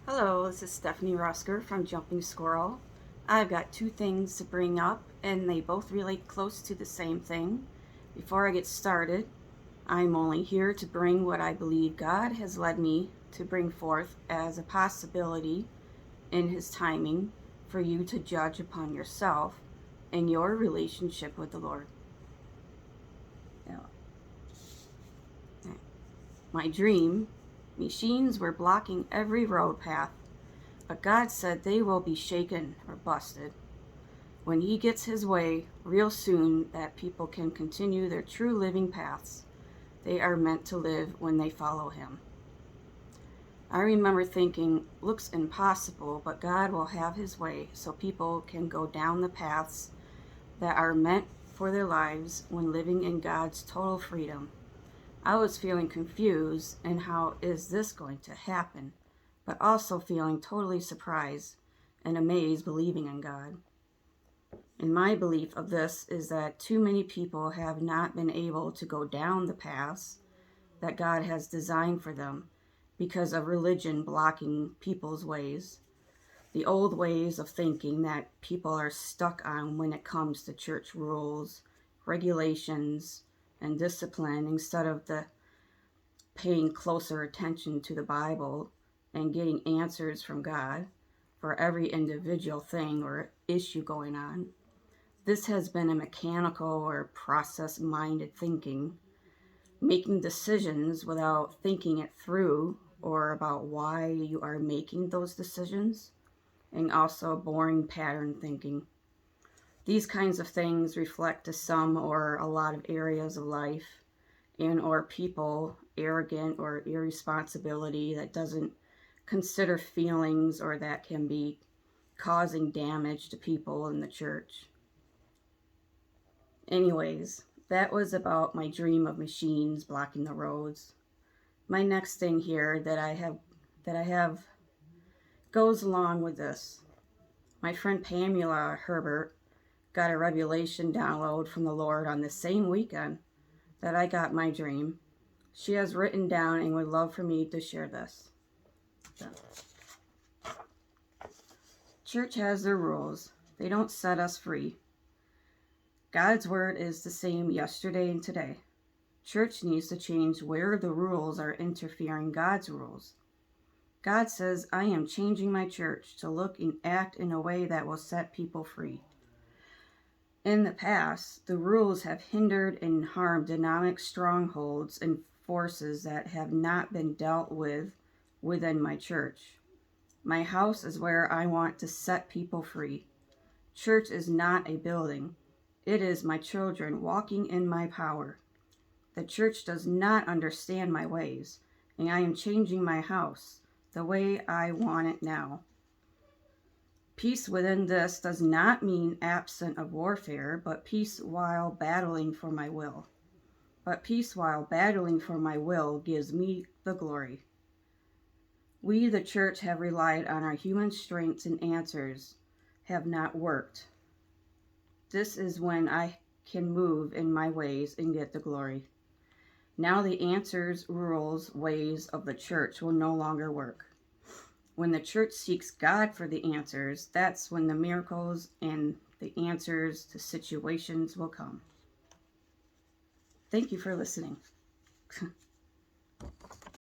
Hello, this is Stephanie Rusker from Jumping Squirrel. I've got two things to bring up, and they both relate close to the same thing. Before I get started, I'm only here to bring what I believe God has led me to bring forth as a possibility in His timing for you to judge upon yourself and your relationship with the Lord. Now, my dream, machines were blocking every road path, but God said they will be shaken or busted when He gets His way real soon, that people can continue their true living paths they are meant to live when they follow Him. I remember thinking, looks impossible, but God will have His way so people can go down the paths that are meant for their lives when living in God's total freedom. I was feeling confused and how is this going to happen, but also feeling totally surprised and amazed believing in God. And my belief of this is that too many people have not been able to go down the paths that God has designed for them because of religion blocking people's ways. The old ways of thinking that people are stuck on when it comes to church rules, regulations, and discipline instead of the paying closer attention to the Bible and getting answers from God for every individual thing or issue going on. This has been a mechanical or process-minded thinking, making decisions without thinking it through or about why you are making those decisions, and also boring pattern thinking. These kinds of things reflect to some or a lot of areas of life and or people arrogant or irresponsibility that doesn't consider feelings or that can be causing damage to people in the church. Anyways, that was about my dream of machines blocking the roads. My next thing here that I have goes along with this. My friend Pamela Herbert got a revelation download from the Lord on the same weekend that I got my dream. She has written down and would love for me to share this. So, church has their rules. They don't set us free. God's word is the same yesterday and today. Church needs to change where the rules are interfering God's rules. God says, I am changing my church to look and act in a way that will set people free. In the past, the rules have hindered and harmed dynamic strongholds and forces that have not been dealt with within my church. My house is where I want to set people free. Church is not a building. It is my children walking in my power. The church does not understand my ways, and I am changing my house the way I want it now. Peace within this does not mean absent of warfare, but peace while battling for my will. But peace while battling for my will gives me the glory. We, the church, have relied on our human strengths and answers have not worked. This is when I can move in my ways and get the glory. Now the answers, rules, ways of the church will no longer work. When the church seeks God for the answers, that's when the miracles and the answers to situations will come. Thank you for listening.